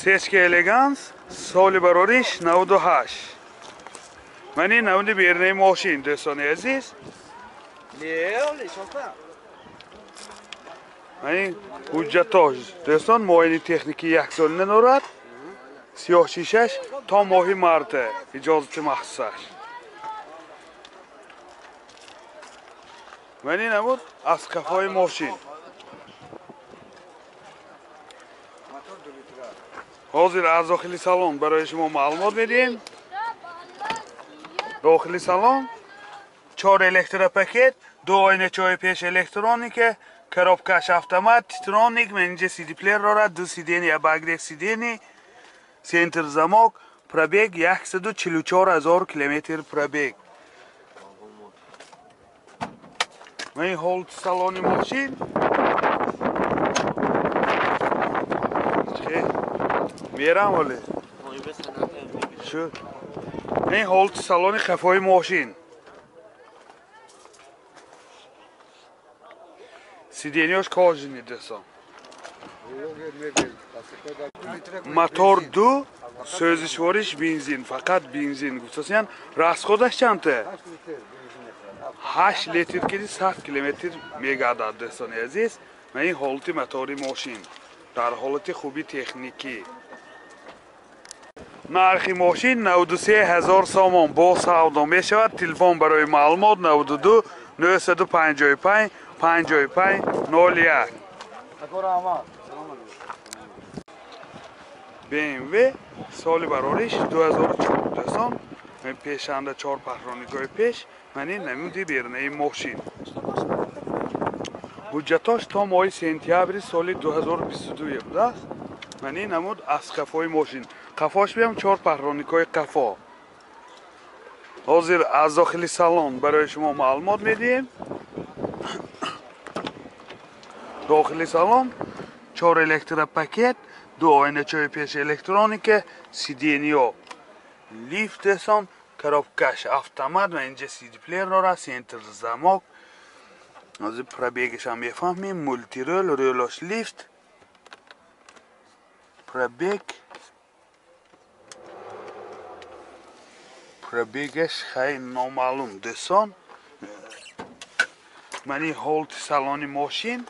سیسک الگانس سالی برایش 98 منی نمودی بیرنی ماشین دوستان عزیز منی حجتاش دوستان معاینه تکنیکی یک سال نورد سیاه شیشش تا ماهی مرده اجازت مخصوصش منی نمود از کفای ماشین حاضر از داخلی سالن برای شما معلومات میدیم داخلی سالن 4 الکتروپاکت 2 آینه چای پیش الکترونیک коробкаш автомат титроник менже CD плеер дорад 2 сидени багрек сидени центр замок пробег 144000 км пробег мен холд салони машин мерам вале шу мен холд салони қафои машин سیدینیاش کاجی دوستان موتور 2 سوزشوارش بنزین فقط بنزین گفتن راسخودش چنده 8 لیتر که 100 کیلومتر میگادد دوستان عزیز من این حالت موتوری ماشین در حالت خوبی تکنیکی نرخ ماشین 93000 سوم با سودا می شود تلفن برای معلومات 92 955 55 01 BMW سال برارش 2004 دوستان من پیشنده 4 پهرانیگاه پیش من این نمودی بیرنه ماشین حجتاش تا ماه سپتامبر سال 2022 بوده است من این نمود از قفای ماشین قفاش بیام 4 پهرانیگاه قفا حاضر از داخلی سالن برای شما معلومات میدیم داخلی سالن 4 الکتروپاکت 2 آینه چای پیش الکترونیک سیدینیو لیفت دستان коробкаш автомат و اینجا CD پلیر داره سنتر زماک از پرابیگش هم میفهمیم مولتی رول رولاش لیفت پرابیگش خیلی نامعلوم دستان منی هولت سالانی ماشین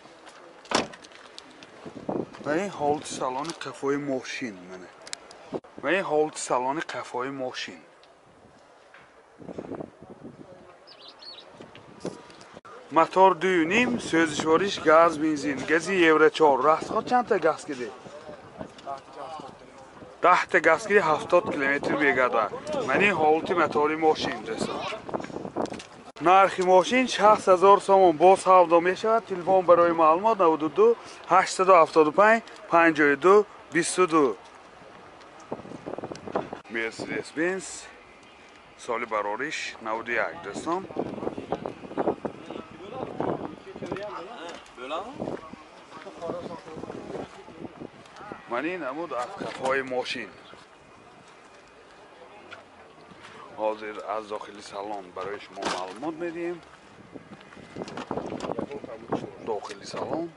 منی هولت سالانی قفای ماشین منی هولت سالانی قفای ماشین موتور 2.5 سوزشوارش گاز بنزین گازی یورو 4 راسخود چند تا گاز کده 10 تا گاز کده 70 کیلومتر میگذره منی هولت موتوری ماشین دوستان نرخ ماشین 60000 سوم با سودا می شود تلفن برای معلومات 92 875 52 22 مرسدس بنز سال برارش 91 دوستان من این نمود از قفای ماشین حاضر از داخلی سالن برای شما معلومات میدیم داخلی سالن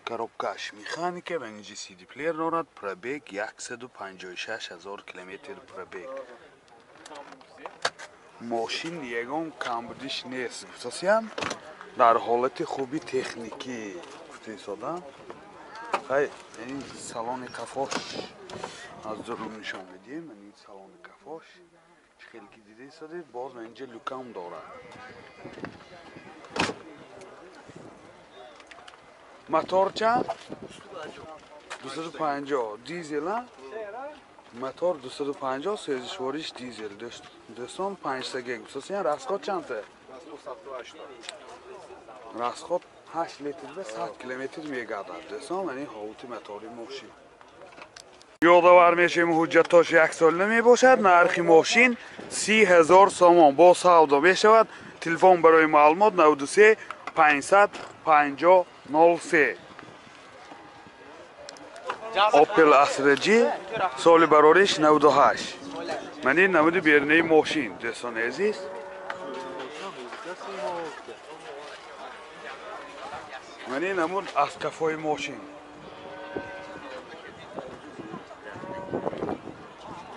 коробкаш مکانیک و اینجا CD پلیر دارد پرابیگ 156000 کیلومتر پرابیگ ماشین یگان کمبودش نیست گفتیم در حالت خوبی تکنیکی گفته ساده خیلی این سالن قفاش از درون نشان میدیم این سالن قفاش خیلی که دیده ساده باز اینجا لوکام داره موتور چند 250 دیزل موتور 250 سوزشوارش دیزل دوستان 5 سگه گفتین راسخود چنده راسخود 8 لیتر به 100 کیلومتر میگذرد دوستان یعنی حالت موتوری ماشین یادآور میشیم حجتاش 1 سال نمی باشد نرخ ماشین 30000 سوم با سودا می شود تلفن برای معلومات 93 500 50 03 اوپل اسرجی سال برارش 98 من این نمود بیرنه ماشین دوستان عزیز من این نمود از کفای ماشین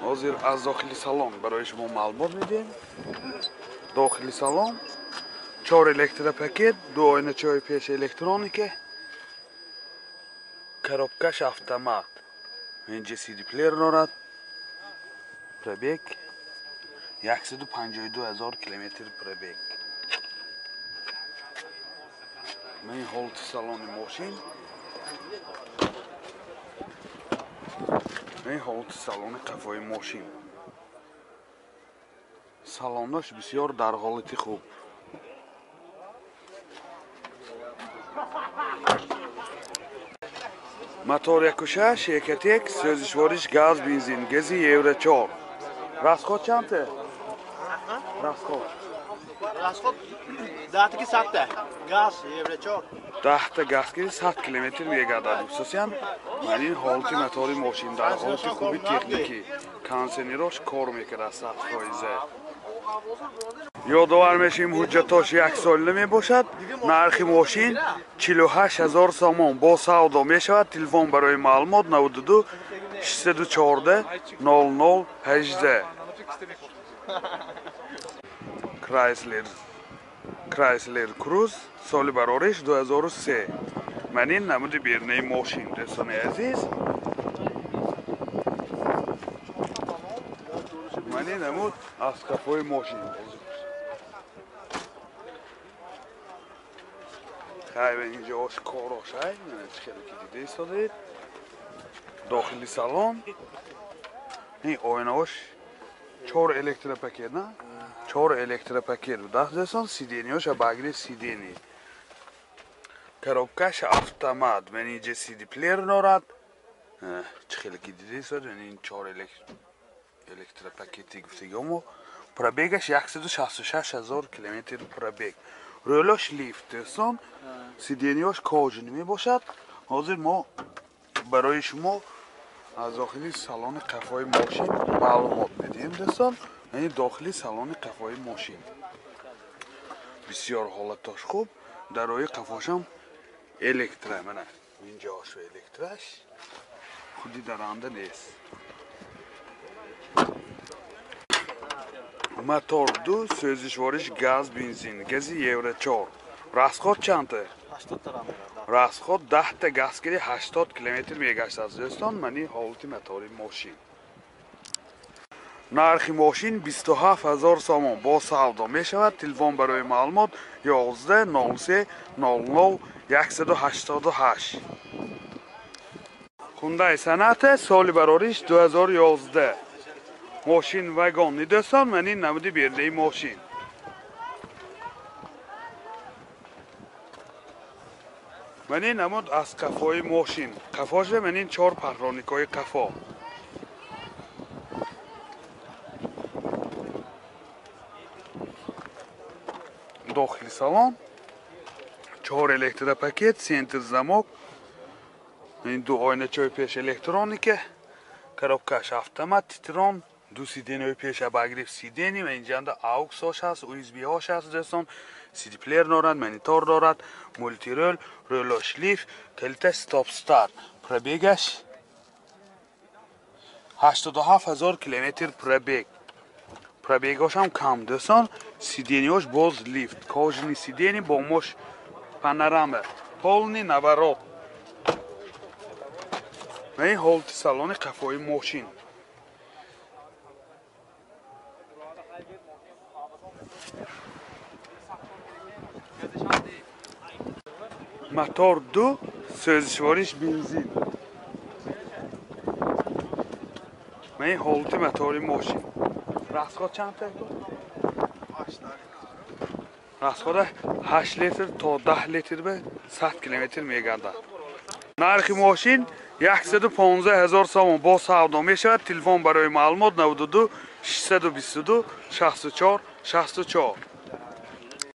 Hozir az dohili salon برای شما معلومات میدیم. داخلی salon 4 elektropaket, 2 oyna çay peş elektronika, коробкаш автомат. اینجا CD player دارد. پربیگ 152,000 کیلومتر پربیگ. این هولت سالن ماشین. این هولت سالن قفای ماشین. سالنش بسیار در حالت خوب. موتور 1.6 1.1 سوزشوارش گاز بنزین گازی یورو 4 расход چنده؟ расход 10 تا 100 تا گاز یورو 4 10 تا گاز که 100 کیلومتر میگردد خصوصا این حالت موتور ماشین در حالت خوبی تکنیکی کانسنیروش کار میکنه 100%. یادآور میشیم حجتاش 1 ساله میباشد. نرخ ماشین 48,000 سوم با سودا میشود. تلفن برای معلومات 92 614 0018. کرایسلر کروز سال برارش 2003. من این نمود بیرنه ماشین دوستان عزیز. من این نمود از کفای ماشین. خیلی اینجا آش کاراش های خیلی که دیده ایستادید. داخلی سالن این آیناش 4 elektropaket نه 4 elektropaket و دستان سیدینیاش بگیری سیدینی коробкаш автомат من اینجا CD player دارد. خیلی که دیده ایستاد این 4 elektropakeتی گفتگیمو پربیگش 166,000 کیلومتر پربیگ. رولاش لیفت دستان سیدینیاش کاجنی می باشد. حاضر ما برای شما از داخلی سالن قفای ماشین معلومات میدیم دوستان. یعنی داخلی سالن قفای ماشین بسیار حالتش خوب. در روی قفاش هم الکتره منه اینجا شو الکترش خودی درنده نیست. موتور 2 سوزشوارش گاز بنزین گازی یورو 4 расход چنده؟ 80 تا расход 10 تا گاز گیری 80 کیلومتر میگشت از دوستان. منی حالت موتور ماشین. نرخ ماشین 27,000 سوم با سودا میشود. تلفن برای معلومات 11 03 00 188. خونده صنعت سال برارش 2011. ماشین وگان دوستان. من این نمودی بیرده ماشین. من این نمود از قفای ماشین. قفاش من این 4 پهرانیکای قفا. داخلی سالن 4 elektropaket سنتر زمک. این 2 آینه چای پیش الکترونیکه коробкаш автомат تیتران 2 سیدینی پیش بگیرف سیدینی و اینجا AUX هاش هست USB هاش هست دوستان. CD player دارد مانیتور دارد مولتی رول رولاش لیف کلیت استاپ استارت. پربیگش 87,000 کیلومتر پربیگ. پربیگاش هم کم دوستان. سیدینیاش باز لیفت کاجنی سیدینی با مش پانوراما полный наворот. این هولت سالن قفای ماشین. موتور 2 سوزشوارش بنزین. این هولت موتور ماشین. расход چند تا؟ расход 8 لیتر تا 10 لیتر به 100 کیلومتر میگردد. نرخ ماشین 115,000 سوم با سودا میشود. تلفن برای معلومات 92 622 64 64.